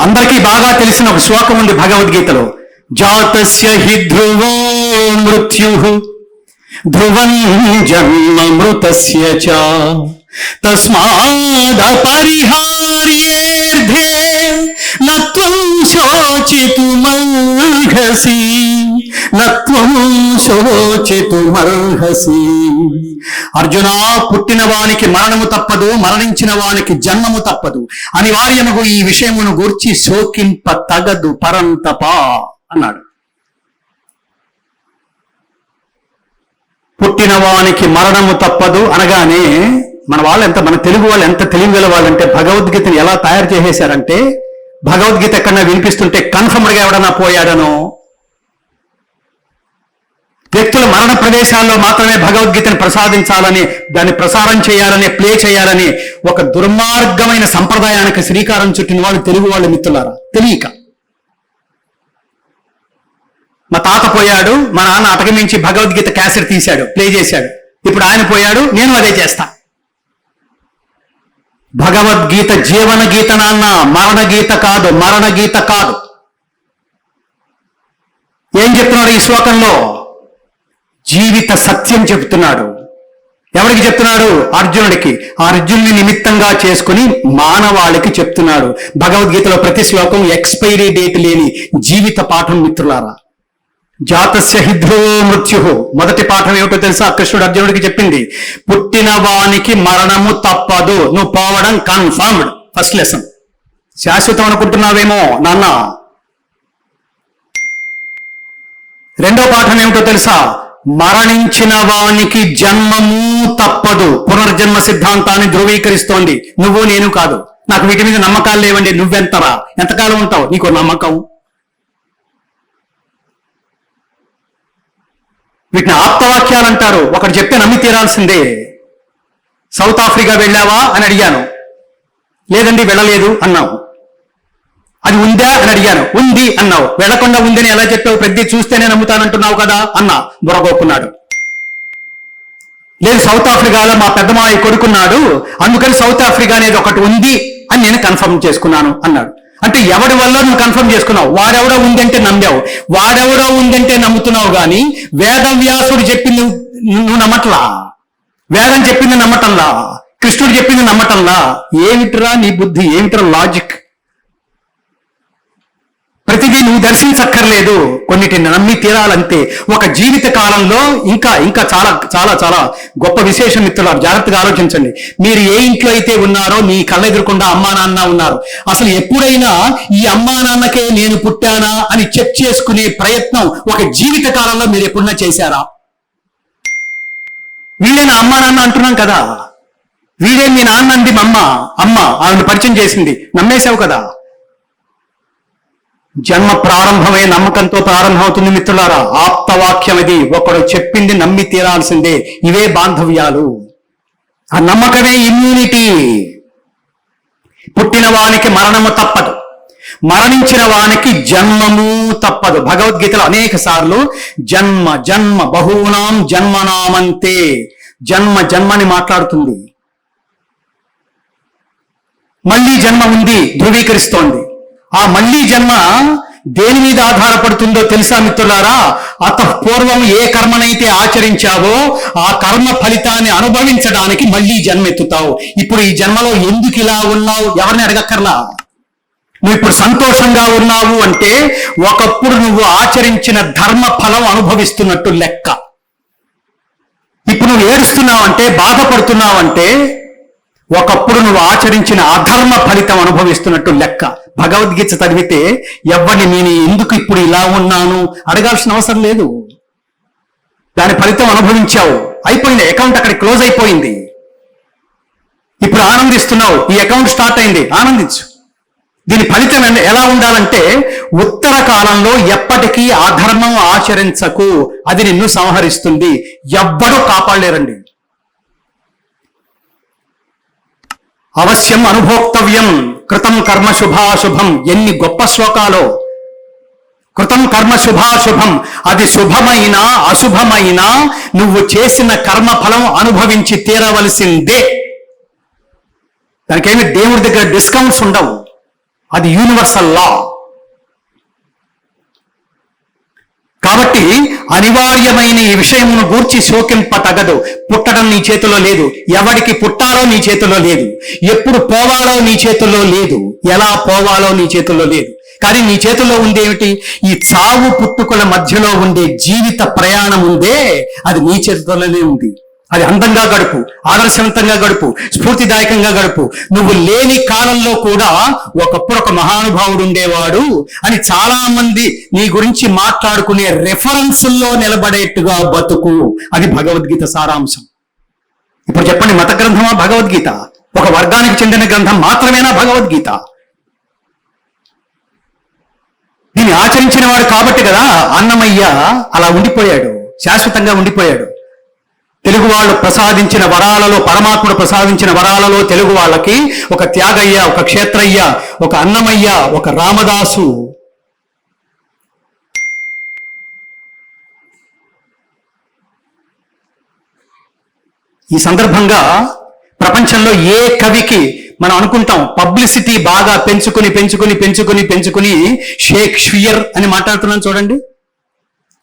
అందరికీ బాగా తెలిసిన ఒక శ్లోకం ఉంది భగవద్గీతలో, జాతస్య హి ధ్రువో మృత్యు ధ్రువం జన్మ మృతస్య చ తస్మాదపరిహార్యేర్ధే నత్వం శోచితుమర్హసి నత్వం శోచితుమర్హసి. అర్జున, పుట్టిన వానికి మరణము తప్పదు, మరణించిన వానికి జన్మము తప్పదు. అనివార్యముగు ఈ విషయమును గూర్చి శోకింప తగదు పరంతప అన్నాడు. పుట్టిన వానికి మరణము తప్పదు అనగానే మన తెలుగు వాళ్ళు ఎంత తెలివిగల వాళ్ళంటే భగవద్గీతను ఎలా తయారు చేసేశారంటే, భగవద్గీత ఎక్కడన్నా వినిపిస్తుంటే కన్ఫర్మ్గా ఎవడన్నా పోయాడనో, వ్యక్తుల మరణ ప్రదేశాల్లో మాత్రమే భగవద్గీతను ప్రసాదించాలని, దాన్ని ప్రసారం చేయాలని, ప్లే చేయాలని ఒక దుర్మార్గమైన సంప్రదాయానికి శ్రీకారం చుట్టిన వాళ్ళు తెలుగు వాళ్ళు మిత్రులారా. తెలియక మా తాత పోయాడు, మా నాన్న అటకమించి భగవద్గీత క్యాసెట్ తీశాడు, ప్లే చేశాడు. ఇప్పుడు ఆయన పోయాడు, నేను అదే చేస్తా. భగవద్గీత జీవన గీత నాన్న, మరణ గీత కాదు, మరణ గీత కాదు. ఏం చెప్తున్నాడు ఈ శ్లోకంలో? జీవిత సత్యం చెప్తున్నాడు. ఎవరికి చెప్తున్నాడు? అర్జునుడికి. అర్జునుని నిమిత్తంగా చేసుకుని మానవాళికి చెప్తున్నాడు. భగవద్గీతలో ప్రతి శ్లోకం ఎక్స్పైరీ డేట్ లేని జీవిత పాఠం మిత్రులారా. జాతస్య హి ధ్రువో మృత్యు. మొదటి పాఠం ఏమిటో తెలుసా? కృష్ణుడు అర్జునుడికి చెప్పింది, పుట్టిన వానికి మరణము తప్పదు, నువ్వు పోవడం కన్ఫర్మ్డ్. First lesson. శాశ్వతం అనుకుంటున్నావేమో నాన్న. రెండో పాఠం ఏమిటో తెలుసా? మరణించిన వానికి జన్మము తప్పదు. పునర్జన్మ సిద్ధాంతాన్ని ధృవీకరిస్తోంది. నువ్వు నేను కాదు. నాకు వీటి మీద నమ్మకాలు లేవండి. నువ్వెంతరా? ఎంతకాలం ఉంటావు? నీకు నమ్మకం. వీటిని ఆప్తవాక్యాలు అంటారు. ఒకటి చెప్తే నమ్మి తీరాల్సిందే. సౌత్ ఆఫ్రికా వెళ్ళావా అని అడిగాను. లేదండి వెళ్ళలేదు అన్నావు. అది ఉందా అని అడిగాను. ఉంది అన్నావు. వెళ్లకుండా ఉందని ఎలా చెప్పావు? ప్రతి చూస్తేనే నమ్ముతానంటున్నావు కదా అన్నా. బుర్రగొక్కున్నాడు. లేదు, సౌత్ ఆఫ్రికాలో మా పెద్దమాయి కొడుకున్నాడు, అందుకని సౌత్ ఆఫ్రికా అనేది ఒకటి ఉంది అని నేను కన్ఫర్మ్ చేసుకున్నాను అన్నాడు. అంటే ఎవడి వల్ల నువ్వు కన్ఫర్మ్ చేసుకున్నావు? వాడెవడో ఉందంటే నమ్మావు. వాడెవడో ఉందంటే నమ్ముతున్నావు. కానీ వేదవ్యాసుడు చెప్పింది నువ్వు నమ్మట్లా, వేదం చెప్పింది నమ్మటంలా, కృష్ణుడు చెప్పింది నమ్మటంలా. ఏమిట్రా నీ బుద్ధి? ఏమిట్రా లాజిక్? ప్రతిదీ నువ్వు దర్శించక్కర్లేదు, కొన్నిటిని నమ్మి తీరాలంతే. ఒక జీవిత కాలంలో ఇంకా ఇంకా చాలా చాలా చాలా గొప్ప విశేషం మిత్రులారు. జాగ్రత్తగా ఆలోచించండి. మీరు ఏ ఇంట్లో అయితే ఉన్నారో మీ కళ్ళ ఎదురకుండా అమ్మా నాన్న ఉన్నారు. అసలు ఎప్పుడైనా ఈ అమ్మా నాన్నకే నేను పుట్టానా అని చెక్ చేసుకునే ప్రయత్నం ఒక జీవిత కాలంలో మీరు ఎప్పుడైనా చేశారా? వీళ్ళే నా అమ్మా నాన్న అంటున్నాం కదా, వీడే మీ నాన్న అంది అమ్మ ఆవిడ పరిచయం చేసింది, నమ్మేశావు కదా. జన్మ ప్రారంభమే నమ్మకంతో ప్రారంభమవుతుంది మిత్రులారా. ఆప్తవాక్యం ఇది. ఒకడు చెప్పింది నమ్మి తీరాల్సిందే. ఇవే బాంధవ్యాలు. ఆ నమ్మకమే ఇమ్యూనిటీ. పుట్టిన వానికి మరణము తప్పదు, మరణించిన వానికి జన్మము తప్పదు. భగవద్గీతలో అనేక సార్లు జన్మ జన్మ బహూనాం జన్మనామంతే, జన్మ జన్మని మాట్లాడుతుంది. మళ్ళీ జన్మ ఉంది ధృవీకరిస్తోంది. ఆ మళ్ళీ జన్మ దేని మీద ఆధారపడుతుందో తెలుసా మిత్రులారా? పూర్వం ఏ కర్మనైతే ఆచరించావో ఆ కర్మ ఫలితాన్ని అనుభవించడానికి మళ్ళీ జన్మెత్తుతావు. ఇప్పుడు ఈ జన్మలో ఎందుకు ఇలా ఉన్నావు ఎవరిని అడగక్కర్లా. నువ్వు ఇప్పుడు సంతోషంగా ఉన్నావు అంటే ఒకప్పుడు నువ్వు ఆచరించిన ధర్మ ఫలం అనుభవిస్తున్నట్టు లెక్క. ఇప్పుడు నువ్వు ఏడుస్తున్నావంటే, బాధపడుతున్నావంటే ఒకప్పుడు నువ్వు ఆచరించిన అధర్మ ఫలితం అనుభవిస్తున్నట్టు లెక్క. భగవద్గీత చదివితే ఎవరిని నేను ఎందుకు ఇప్పుడు ఇలా ఉన్నాను అడగాల్సిన అవసరం లేదు. దాని ఫలితం అనుభవించావు, అయిపోయింది. అకౌంట్ అక్కడ క్లోజ్ అయిపోయింది. ఇప్పుడు ఆనందిస్తున్నావు, ఈ అకౌంట్ స్టార్ట్ అయింది, ఆనందించు. దీని ఫలితం ఎలా ఉండాలంటే, ఉత్తర కాలంలో ఎప్పటికీ అధర్మం ఆచరించకు, అది నిన్ను సంహరిస్తుంది. ఎవ్వడూ కాపాడలేరండి. అవశ్యం అనుభోక్తవ్యం కృతం కర్మ శుభాశుభం. ఎన్ని గొప్ప శ్లోకాలో. కృతం కర్మ శుభాశుభం. అది శుభమైనా అశుభమైనా నువ్వు చేసిన కర్మ ఫలం అనుభవించి తీరవలసిందే. దానికేమి దేవుడి దగ్గర డిస్కౌంట్స్ ఉండవు. అది యూనివర్సల్ లా. కాబట్టి అనివార్యమైన ఈ విషయమును గూర్చి శోకింప తగదు. పుట్టడం నీ చేతిలో లేదు, ఎవడికి పుట్టాలో నీ చేతిలో లేదు, ఎప్పుడు పోవాలో నీ చేతుల్లో లేదు, ఎలా పోవాలో నీ చేతుల్లో లేదు. కానీ నీ చేతుల్లో ఉందేమిటి? ఈ చావు పుట్టుకల మధ్యలో ఉండే జీవిత ప్రయాణం ఉందే, అది నీ చేతుల్లోనే ఉంది. అది అందంగా గడుపు, ఆదర్శవంతంగా గడుపు, స్ఫూర్తిదాయకంగా గడుపు. నువ్వు లేని కాలంలో కూడా ఒకప్పుడు ఒక మహానుభావుడు ఉండేవాడు అని చాలా మంది నీ గురించి మాట్లాడుకునే రెఫరెన్సుల్లో నిలబడేట్టుగా బతుకు. అది భగవద్గీత సారాంశం. ఇప్పుడు చెప్పండి, మత గ్రంథమా భగవద్గీత? ఒక వర్గానికి చెందిన గ్రంథం మాత్రమేనా భగవద్గీత? దీన్ని ఆచరించిన వాడు కాబట్టి కదా అన్నమయ్య అలా ఉండిపోయాడు, శాశ్వతంగా ఉండిపోయాడు. తెలుగు వాళ్ళు ప్రసాదించిన వరాలలో, పరమాత్ముడు ప్రసాదించిన వరాలలో తెలుగు వాళ్ళకి ఒక త్యాగయ్య, ఒక క్షేత్రయ్య, ఒక అన్నమయ్య, ఒక రామదాసు. ఈ సందర్భంగా ప్రపంచంలో ఏ కవికి మనం అనుకుంటాం పబ్లిసిటీ బాగా పెంచుకుని పెంచుకుని పెంచుకుని పెంచుకుని షేక్స్పియర్ అని మాట్లాడుతున్నాను చూడండి,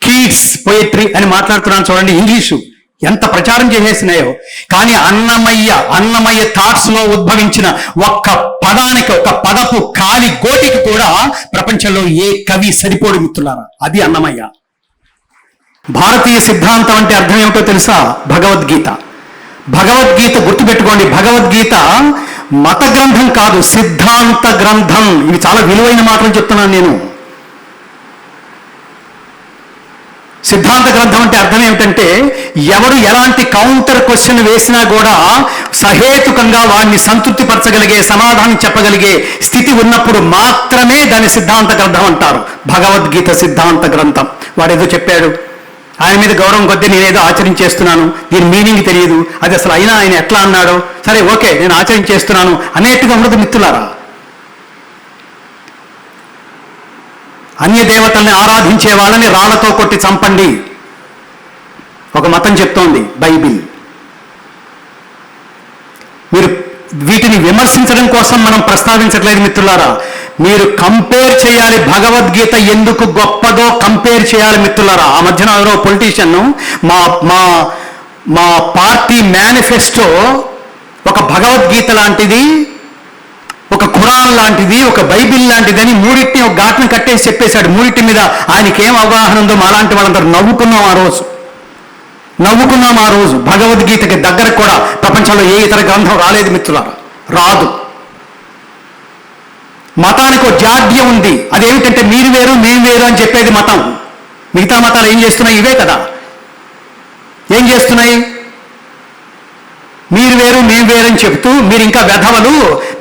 కీట్స్ పోయట్రీ అని మాట్లాడుతున్నాను చూడండి, ఇంగ్లీషు ఎంత ప్రచారం చేసేసినాయో. కానీ అన్నమయ్య థాట్స్ లో ఉద్భవించిన ఒక్క పదానికి, ఒక పదపు కాలి గోటికి కూడా ప్రపంచంలో ఏ కవి సరిపోడు మిత్రులారా. అది అన్నమయ్య. భారతీయ సిద్ధాంతం అంటే అర్థం ఏమిటో తెలుసా? భగవద్గీత. భగవద్గీత గుర్తుపెట్టుకోండి, భగవద్గీత మత గ్రంథం కాదు, సిద్ధాంత గ్రంథం. ఇవి చాలా విలువైన మాటలు చెప్తున్నాను నేను. సిద్ధాంత గ్రంథం అంటే అర్థం ఏమిటంటే, ఎవరు ఎలాంటి కౌంటర్ క్వశ్చన్ వేసినా కూడా సహేతుకంగా వాడిని సంతృప్తిపరచగలిగే, సమాధానం చెప్పగలిగే స్థితి ఉన్నప్పుడు మాత్రమే దాన్ని సిద్ధాంత గ్రంథం అంటారు. భగవద్గీత సిద్ధాంత గ్రంథం. వాడేదో చెప్పాడు, ఆయన మీద గౌరవం కొద్దీ నేనేదో ఆచరించేస్తున్నాను, దీని మీనింగ్ తెలియదు, అది అసలు అయినా ఆయన ఎట్లా అన్నాడో, సరే ఓకే నేను ఆచరించేస్తున్నాను అనేట్టుగా ఉండదు మిత్రులారా. అన్య దేవతల్ని ఆరాధించే వాళ్ళని రాళ్లతో కొట్టి చంపండి, ఒక మతం చెప్తోంది బైబిల్. మీరు వీటిని విమర్శించడం కోసం మనం ప్రస్తావించట్లేదు మిత్రులారా. మీరు కంపేర్ చేయాలి, భగవద్గీత ఎందుకు గొప్పదో కంపేర్ చేయాలి మిత్రులారా. ఆ మధ్యన ఎవరో పొలిటీషియన్ మా మా మా పార్టీ మేనిఫెస్టో ఒక భగవద్గీత లాంటిది, ఒక ఖురాన్ లాంటిది, ఒక బైబిల్ లాంటిది అని మూడింటిని ఒక ఘాట్ని కట్టేసి చెప్పేశాడు. మూడింటి మీద ఆయనకి ఏం అవగాహన ఉందో మాలాంటి వాళ్ళందరూ నవ్వుకున్నాం ఆ రోజు. భగవద్గీతకి దగ్గర కూడా ప్రపంచంలో ఏ ఇతర గ్రంథం రాలేదు మిత్రులారా, రాదు. మతానికి ఒక జాడ్యం ఉంది, అదేమిటంటే మీరు వేరు మేము వేరు అని చెప్పేది మతం. మిగతా మతాలు ఏం చేస్తున్నాయి? ఇవే కదా ఏం చేస్తున్నాయి? మీరు వేరు మేము వేరని చెప్తూ మీరు ఇంకా వెధవలు,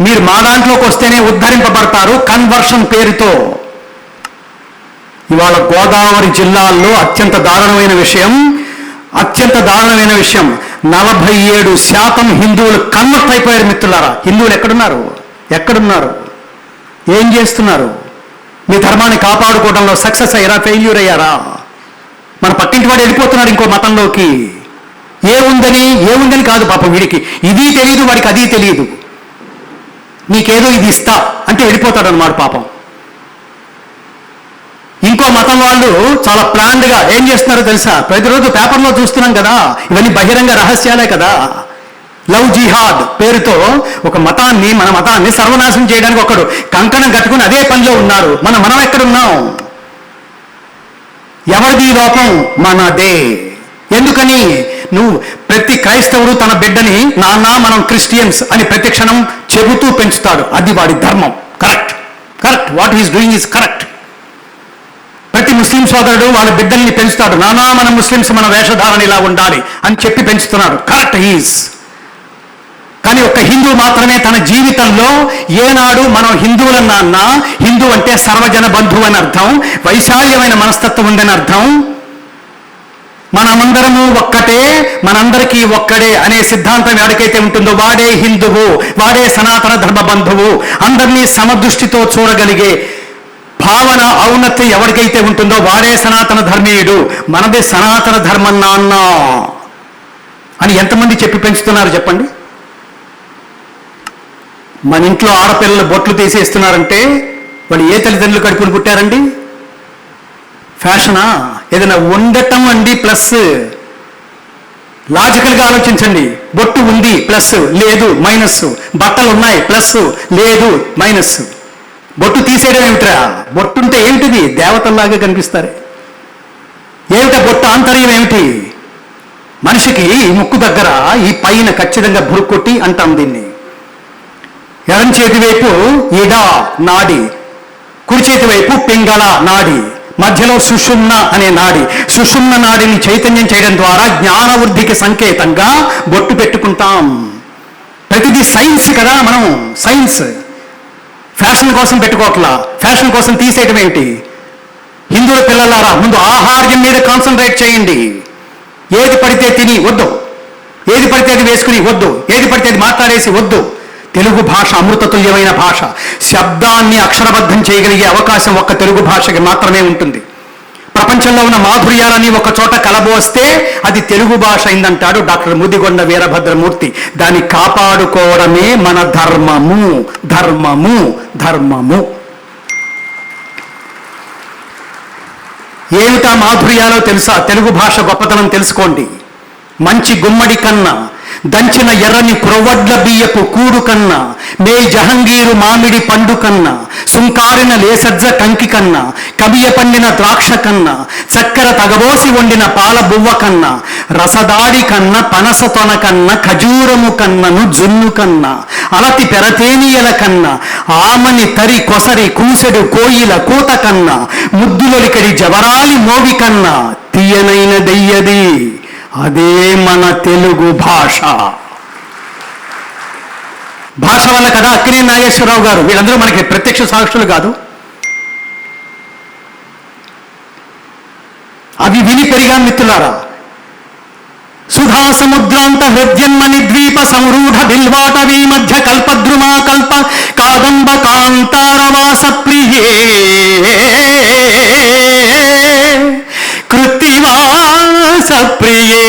మీరు మా దాంట్లోకి వస్తేనే ఉద్ధరింపబడతారు కన్వర్షన్ పేరుతో. ఇవాళ గోదావరి జిల్లాల్లో అత్యంత దారుణమైన విషయం 47% హిందువులు కన్వర్ట్ అయిపోయారు మిత్రులారా. హిందువులు ఎక్కడున్నారు? ఏం చేస్తున్నారు? మీ ధర్మాన్ని కాపాడుకోవడంలో సక్సెస్ అయ్యారా, ఫెయిల్యూర్ అయ్యారా? మన పక్కింటి వాడు వెళ్ళిపోతున్నాడు ఇంకో మతంలోకి. ఏముందని కాదు పాపం, వీడికి ఇది తెలియదు, వాడికి అది తెలియదు. నీకేదో ఇది ఇస్తా అంటే వెళ్ళిపోతాడు అన్నమాట పాపం. ఇంకో మతం వాళ్ళు చాలా ప్లాన్డ్గా ఏం చేస్తున్నారో తెలుసా? ప్రతిరోజు పేపర్లో చూస్తున్నాం కదా, ఇవన్నీ బహిరంగ రహస్యాలే కదా. లవ్ జిహాద్ పేరుతో ఒక మతాన్ని, మన మతాన్ని సర్వనాశనం చేయడానికి ఒకడు కంకణం కట్టుకుని అదే పనిలో ఉన్నారు. మనం ఎక్కడున్నాం? ఎవరిది లోపం? మనదే. ఎందుకని? నువ్వు ప్రతి క్రైస్తవుడు తన బిడ్డని నాన్న మనం క్రిస్టియన్స్ అని ప్రతి క్షణం చెబుతూ పెంచుతాడు. అది వాడి ధర్మం. Correct. What he's doing is correct. ప్రతి ముస్లిం సోదరుడు వాళ్ళ బిడ్డల్ని పెంచుతాడు. నానా మన ముస్లిమ్స్, మన వేషధారణ ఇలా ఉండాలి అని చెప్పి పెంచుతున్నాడు. Correct is. కానీ ఒక హిందూ మాత్రమే తన జీవితంలో ఏనాడు మనం హిందువుల నాన్న, హిందూ అంటే సర్వజన బంధువు అని అర్థం, వైశాల్యమైన మనస్తత్వం ఉందని అర్థం, మనమందరము ఒక్కటే, మనందరికీ ఒక్కడే అనే సిద్ధాంతం ఎవరికైతే ఉంటుందో వాడే హిందువు, వాడే సనాతన ధర్మ బంధువు. అందరినీ సమదృష్టితో చూడగలిగే భావన, ఔన్నత్యం ఎవరికైతే ఉంటుందో వాడే సనాతన ధర్మీయుడు. మనది సనాతన ధర్మం నాన్న అని ఎంతమంది చెప్పి పెంచుతున్నారు చెప్పండి? మన ఇంట్లో ఆడపిల్లలు బొట్లు తీసేస్తున్నారంటే వాళ్ళు ఏ తల్లిదండ్రులు కడుపును పుట్టారండి? ఫ్యాషనా? ఏదైనా ఉండటం అండి ప్లస్. లాజికల్గా ఆలోచించండి. బొట్టు ఉంది ప్లస్, లేదు మైనస్. బట్టలు ఉన్నాయి ప్లస్, లేదు మైనస్. బొట్టు తీసేయడం ఏమిట్రా? బొట్టుంటే ఏమిటిది? దేవతల్లాగా కనిపిస్తారు. ఏమిటా బొట్టు ఆంతర్యం ఏమిటి? మనిషికి ఈ ముక్కు దగ్గర ఈ పైన ఖచ్చితంగా బురుక్కొట్టి అంటాం దీన్ని. ఎడం చేతి వైపు ఇడ నాడి, కుడి చేతి వైపు పింగళ నాడి, మధ్యలో సుషుమ్న అనే నాడి. సుషుమ్న నాడిని చైతన్యం చేయడం ద్వారా జ్ఞానవృద్ధికి సంకేతంగా బొట్టు పెట్టుకుంటాం. ప్రతిదీ సైన్స్ కదా. మనం సైన్స్ ఫ్యాషన్ కోసం పెట్టుకోవట్లా. ఫ్యాషన్ కోసం తీసేయడం ఏమిటి? హిందువుల పిల్లలారా, ముందు ఆహార్యం మీద కాన్సన్ట్రేట్ చేయండి. ఏది పడితే తిని వద్దు, ఏది పడితే అది వేసుకుని వద్దు, ఏది పడితే అది మాట్లాడేసి వద్దు. తెలుగు భాష అమృతతుల్యమైన భాష. శబ్దాన్ని అక్షరబద్ధం చేయగలిగే అవకాశం ఒక్క తెలుగు భాషకి మాత్రమే ఉంటుంది. ప్రపంచంలో ఉన్న మాధుర్యాలని ఒక చోట కలబోస్తే అది తెలుగు భాష అయిందంటాడు డాక్టర్ ముదిగొండ వీరభద్రమూర్తి. దాన్ని కాపాడుకోవడమే మన ధర్మము. ధర్మము ధర్మము. ఏమిటా మాధుర్యాలో తెలుసా? తెలుగు భాష గొప్పతనం తెలుసుకోండి. మంచి గుమ్మడి కన్నా, దంచిన ఎర్రని క్రొవ్వడ్ల బియ్యపు కూడు కన్నా, మే జహంగీరు మామిడి పండు కన్నా, సుంకారిన లేసజ్జ కంకి కన్నా, కబియ పండిన ద్రాక్ష కన్నా, చక్కెర తగబోసి వండిన పాల బువ్వ కన్నా, రసదాడి కన్నా, పనస తొన కన్నా, ఖజూరము కన్నను జున్ను కన్నా, అలతి పెరతేనియల కన్నా, ఆమని తరి కొసరి కూసెడు కోయిల కూత కన్నా, ముద్దులొలికడి జవరాలి మోవి కన్నా తీయనైన దెయ్యది అదే మన తెలుగు భాష. భాష వల్ల కదా అక్కినేని నాగేశ్వరరావు గారు, వీళ్ళందరూ మనకి ప్రత్యక్ష సాక్షులు కాదు. అవి విని పెరిగా మిత్రులారా. సుధా సముద్రాంత హృద్యన్మని ద్వీప సంరూఢ బిల్వాటవీ మధ్య కల్పద్రుమా కల్ప కాదంబ కాంతారవాస ప్రియే కృత్తివాస ప్రియే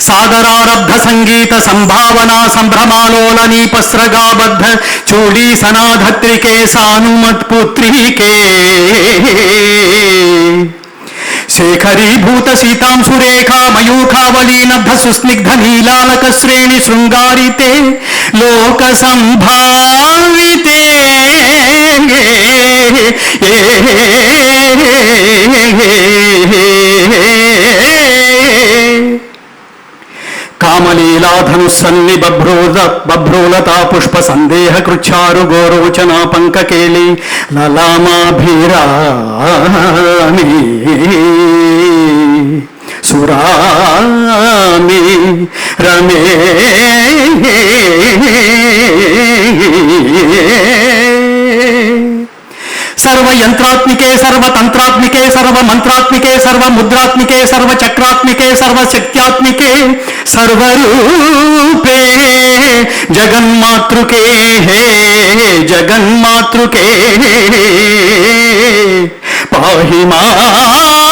సాగరారబ్ధ సంగీత సంభావనా సంభ్రమాలోల నీపస్రగాబద్ధ చూడీ సనాధత్రికే సానుమత్పుత్రికే శేఖరీభూత సీతాంశురేఖా మయూఖావళీనభ సుస్నిగ్ధ నీలాలక శ్రేణి శృంగారితే లోక సంభావితే కామలీలాధనుస్సన్ని బభ్రూలతా పుష్ప సందేహ కృచ్చారు గోరోచనా పంకకేళి లలామాభిరామి సురామి రమే సర్వయంత్రాత్మికే సర్వతంత్రాత్మికే సర్వమంత్రాత్మికే సర్వముద్రాత్మికే సర్వచక్రాత్మికే సర్వశక్త్యాత్మికే సర్వరూపే జగన్మాతృకే జగన్మాతృకే పాహి మాం